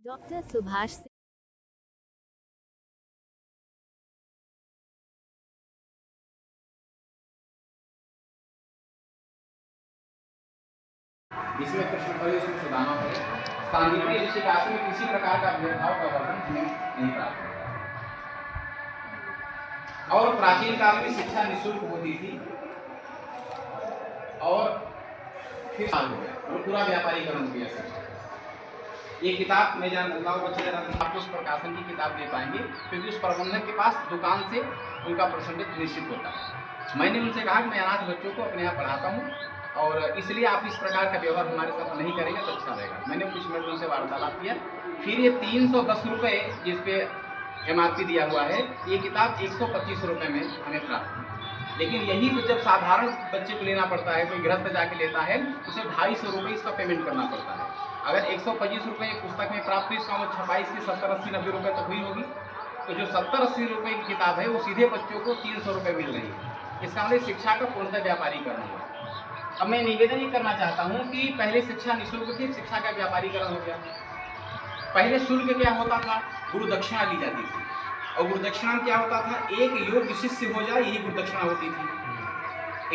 Doctor Subhash जिसमें कृष्ण पड़े उसमें सुदामा पड़े। सांदीपनी ऋषि काशी में किसी प्रकार का भेदभाव का वर्णन हमें नहीं प्राप्त होता। और प्राचीन काल में शिक्षा निःशुल्क होती थी और फिर हो गया और पूरा व्यापारीकरण हो गया शिक्षा। ये किताब मैं जानता हूँ बच्चे आपको उस प्रकाशन की किताब दे पाएंगे क्योंकि उस प्रबंधक के पास दुकान से उनका परसेंटेज निश्चित होता है। मैंने उनसे कहा कि मैं अनाथ बच्चों को अपने यहाँ पढ़ाता हूँ और इसलिए आप इस प्रकार का व्यवहार हमारे साथ नहीं करेंगे तो अच्छा रहेगा। मैंने कुछ मिनट उनसे वार्तालाप किया। फिर ये 310 रुपये जिस पे MRP दिया हुआ है, ये किताब 125 रुपये में हमें प्राप्त हुई। लेकिन यही जब साधारण बच्चे को लेना पड़ता है, कोई गृहस्थ जाके लेता है, उसे 250 रुपये इसका पेमेंट करना पड़ता है। अगर 125 रुपये पुस्तक में प्राप्त हुई, इसका छपाई इसकी 70, 80, 90 रुपये तो हुई होगी। तो जो 70, 80 रुपये की किताब है वो सीधे बच्चों को 300 रुपये मिल रही है। इसका मतलब शिक्षा का पूर्णतः व्यापारीकरण हुआ। अब मैं निवेदन ये करना चाहता हूँ कि पहले शिक्षा निःशुल्क थी, शिक्षा का व्यापारीकरण हो गया। पहले शुल्क क्या होता था? गुरु दक्षिणा ली जाती थी और गुरु दक्षिणा में क्या होता था? एक योग्य शिष्य हो जाए यही गुरु दक्षिणा होती थी।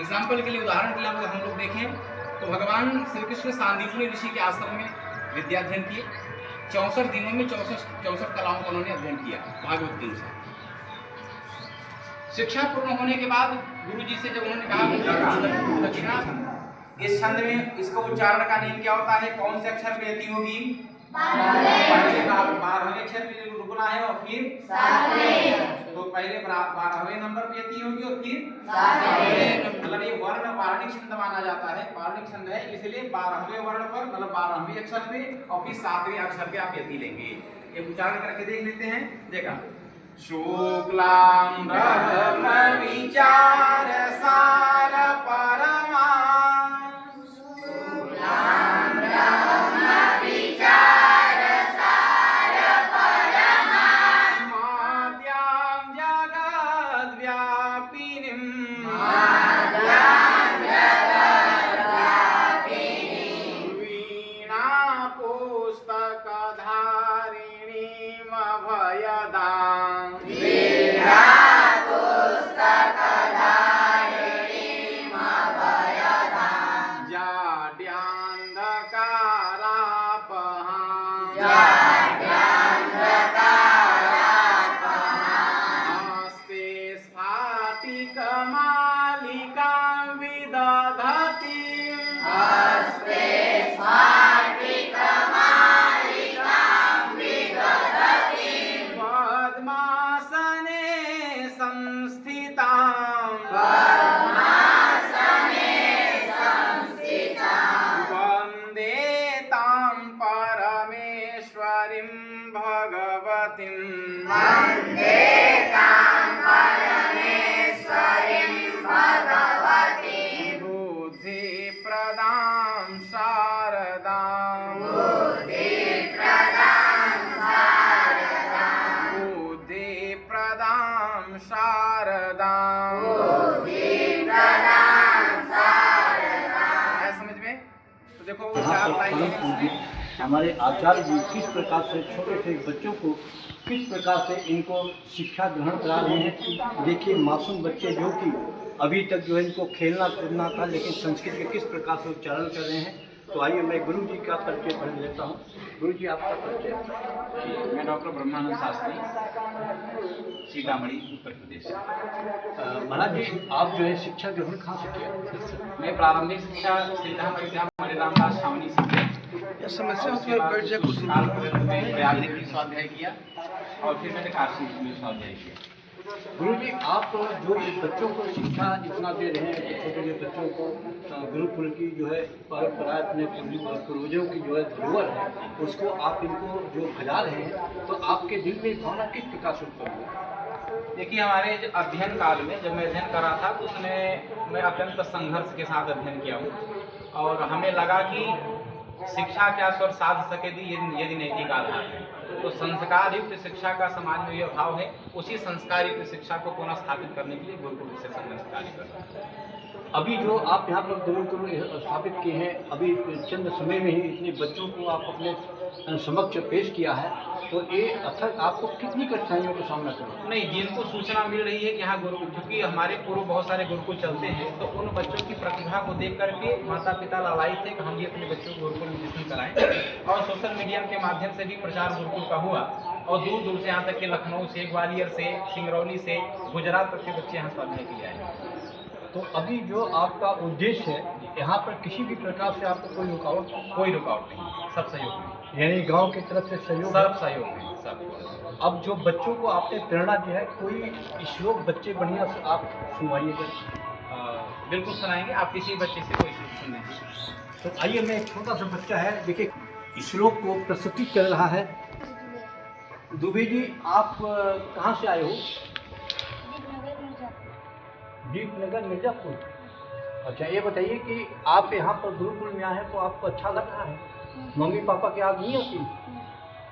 एग्जाम्पल के लिए, उदाहरण के लिए अगर हम लोग देखें तो भगवान श्री कृष्ण सांदीपनी ऋषि के आश्रम में विद्याध्ययन किए। 64 दिनों में 64 कलाओं का उन्होंने अध्ययन किया भागवत गीता से। शिक्षा पूर्ण होने के बाद गुरु जी से जब उन्होंने कहा गुरु दक्षिणा, इस छंद में इसका उच्चारण का नियम क्या होता है? कौन से अक्षर पे यति होगी? 12वें अक्षर पे रुकना है और फिर 7वें। तो पहले 12वें नंबर पे यति होगी और फिर 7वें। मतलब ये वर्ण वार्णिक छंद माना जाता है, वार्णिक छंद है, इसलिए 12वें वर्ण पर मतलब 12वें अक्षर पे और फिर 7वें अक्षर पे आप यति लेंगे। ये उच्चारण करके देख लेते हैं। देखा, शुक्लां ब्रह्म विचार सार परमा, शुक्लां ब्रह्म विचार सार परमा, माद्यां जगद् व्यापिनीं, माद्यां जगद् व्यापिनीं, वीणा पुस्तकधारिणीं अभयदां, हमारे आचार्य जी किस प्रकार से छोटे से बच्चों को किस प्रकार से इनको शिक्षा ग्रहण करा रहे हैं। देखिए, मासूम बच्चे जो कि अभी तक जो है इनको खेलना कूदना था, लेकिन संस्कृत के किस प्रकार से उच्चारण कर रहे हैं। तो आइए मैं गुरु जी का परिचय पढ़ लेता हूँ। गुरु जी, आपका परिचय। मैं डॉक्टर ब्रह्मानंद शास्त्री, सीतामढ़ी, उत्तर प्रदेश। महाराज जी, आप जो है शिक्षा ग्रहण कहाँ से किया? मैं प्रारंभिक शिक्षा श्रीधाम मणि रामदास छावनी से किया। समस्या प्रयागराज की स्वाध्याय किया और फिर मैंने काशी में स्वाध्याय किया। गुरु जी, आप जो बच्चों को शिक्षा जितना दे रहे हैं, छोटे छोटे बच्चों को गुरुकुल की जो है परंपरा, अपने पूर्वजों की जो है धरोहर है, उसको आप इनको जो खिला रहे हैं, तो आपके दिल में भावना किस प्रकार से उत्पन्न हुआ? देखिए, हमारे अध्ययन काल में जब मैं अध्ययन कर रहा था तो उसमें मैं अत्यंत संघर्ष के साथ अध्ययन किया हूँ और हमें लगा कि शिक्षा क्या स्वर साध सके यदि नैतिक आधार है। तो संस्कार युक्त शिक्षा का समाज में यह अभाव है। उसी संस्कार युक्त शिक्षा को पुनः स्थापित करने के लिए गुरुकुल से संघर्ष कार्य कर रहा है। अभी जो आप यहाँ पर गुरुकुल स्थापित किए हैं, अभी चंद समय में ही इतने बच्चों को आप अपने समक्ष पेश किया है, तो ये अथक आपको कितनी कठिनाइयों का सामना करना? नहीं, जिनको सूचना मिल रही है कि यहाँ गुरु, क्योंकि हमारे पूर्व बहुत सारे गुरुकुल चलते हैं, तो उन बच्चों की प्रतिभा को देख करके माता पिता लालायित थे कि हम भी अपने बच्चों को गुरुकुल में एडमिशन कराएं। और सोशल मीडिया के माध्यम से भी प्रचार गुरुकुल का हुआ, और दूर दूर से यहाँ तक कि लखनऊ से, ग्वालियर से, सिंगरौली से, गुजरात तक के बच्चे यहाँ पढ़ने के लिए आए। तो अभी जो आपका उद्देश्य है, यहाँ पर किसी भी प्रकार से आपको कोई रुकावट नहीं, सब सहयोग में, यानी गांव की तरफ से सहयोग है? सब सहयोग में, सब। अब जो बच्चों को आपने प्रेरणा दी है, कोई श्लोक बच्चे बढ़िया से आप सुनवाइएगा। बिल्कुल सुनाएंगे, आप किसी बच्चे से कोई सुन लीजिए। तो आइए, मैं एक छोटा सा बच्चा है, देखिए श्लोक को प्रस्तुत कर रहा है। दुबे जी, आप कहाँ से आए हो? दीपनगर मिर्जापुर। अच्छा, ये बताइए कि आप यहाँ पर गुरुकुल में आए हैं, तो आपको अच्छा लग रहा है? मम्मी पापा की याद नहीं आती?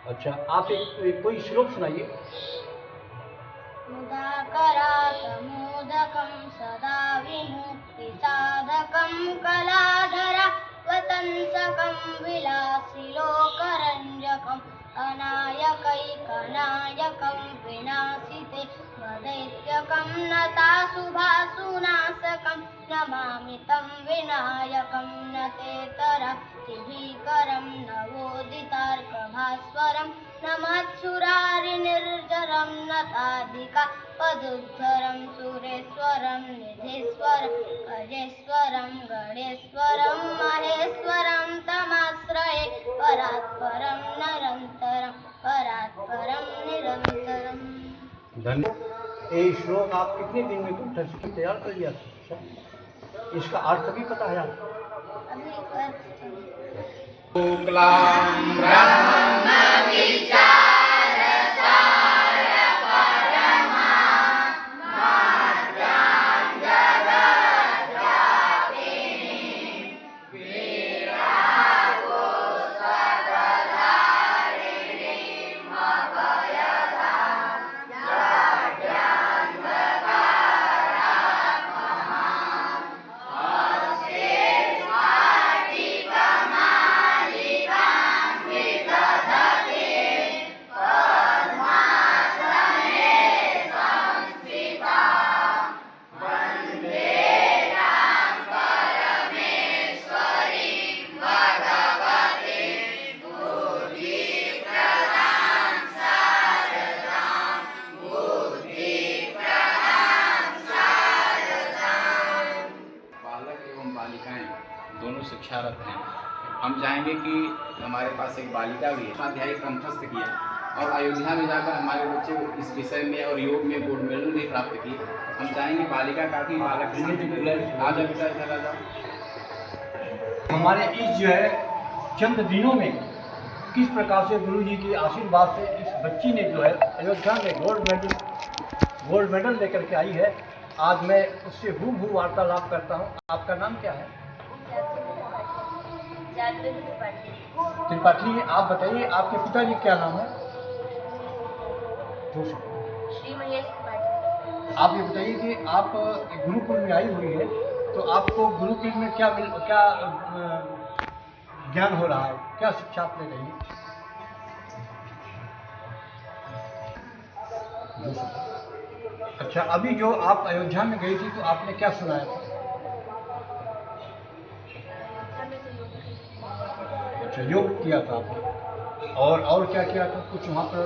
अच्छा, आप एक कोई श्लोक सुनाइए। मुदाकरातमोदकं सदा विमुक्ति साधकं कलाधरा वतंसकं विलासिलोकरंजकं अनायकैकनायकं विनाशिते वदैत्यकं नताशुभासुनाशकं नमामि तं विनायकं नतेतरातिभीकरं नवोदितार्कभास्वरं नमच्छुरारिनिर्जरं नताधिका पदुद्धरं सुरेश्वरं निधीश्वरं गजेश्वरं गणेश्वरं महेश्वरं तमाश्रये परात्परं निरन्तरं धन्यवाद। ये श्लोक आप कितने दिन में कंठ से तैयार कर लिया? इसका अर्थ भी पता है आपको? दोनों शिक्षारत हैं। हम चाहेंगे कि हमारे पास एक बालिका भी है, अध्याय कंठस्थ किया, और अयोध्या में जाकर हमारे बच्चे इस विषय में और योग में गोल्ड मेडल भी प्राप्त किए। हम चाहेंगे बालिका का भी बालक आ जाओ बेटा, इधर आ जाओ। हमारे इस जो है चंद दिनों में किस प्रकार से गुरु जी के आशीर्वाद से इस बच्ची ने जो है अयोध्या में गोल्ड मेडल लेकर के आई है। आज मैं उससे हूबहू वार्तालाप करता हूँ। आपका नाम क्या है? त्रिपाठी। आप बताइए, आपके पिताजी क्या नाम है? श्री महेश त्रिपाठी। आप ये बताइए कि आप गुरुकुल में आई हुई है, तो आपको गुरुकुल में क्या ज्ञान हो रहा है, क्या शिक्षा आप ले रही है? अच्छा, अभी जो आप अयोध्या में गई थी, तो आपने क्या सुनाया था? अच्छा, योग किया था आपने, और क्या किया था? कुछ वहाँ पर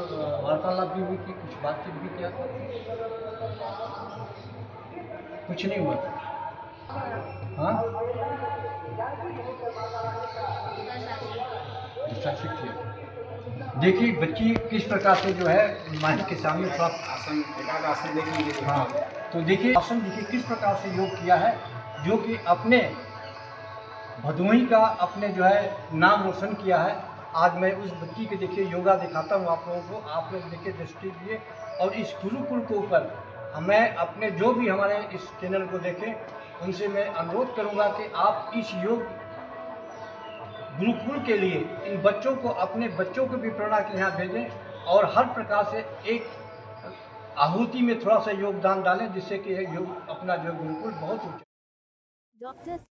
वार्तालाप भी हुई थी, कुछ बातचीत भी किया था? कुछ नहीं हुआ था? हाँ, देखिए बच्ची किस प्रकार से जो है माइक के सामने आसन देख लीजिए। हाँ, तो देखिए आसन देखिए किस प्रकार से योग किया है, जो कि अपने भदोही का अपने जो है नाम रोशन किया है। आज मैं उस बच्ची के देखिए योगा दिखाता हूँ आप लोगों को, आप लोग देखिए दृष्टि दिए। और इस गुरुकुल के ऊपर मैं अपने जो भी हमारे इस चैनल को देखें, उनसे मैं अनुरोध करूँगा कि आप इस योग गुरुकुल के लिए इन बच्चों को, अपने बच्चों को भी प्रेरणा के यहाँ भेजें, और हर प्रकार से एक आहुति में थोड़ा सा योगदान डालें, जिससे कि योग अपना जो गुरुकुल बहुत ऊँचा डॉक्टर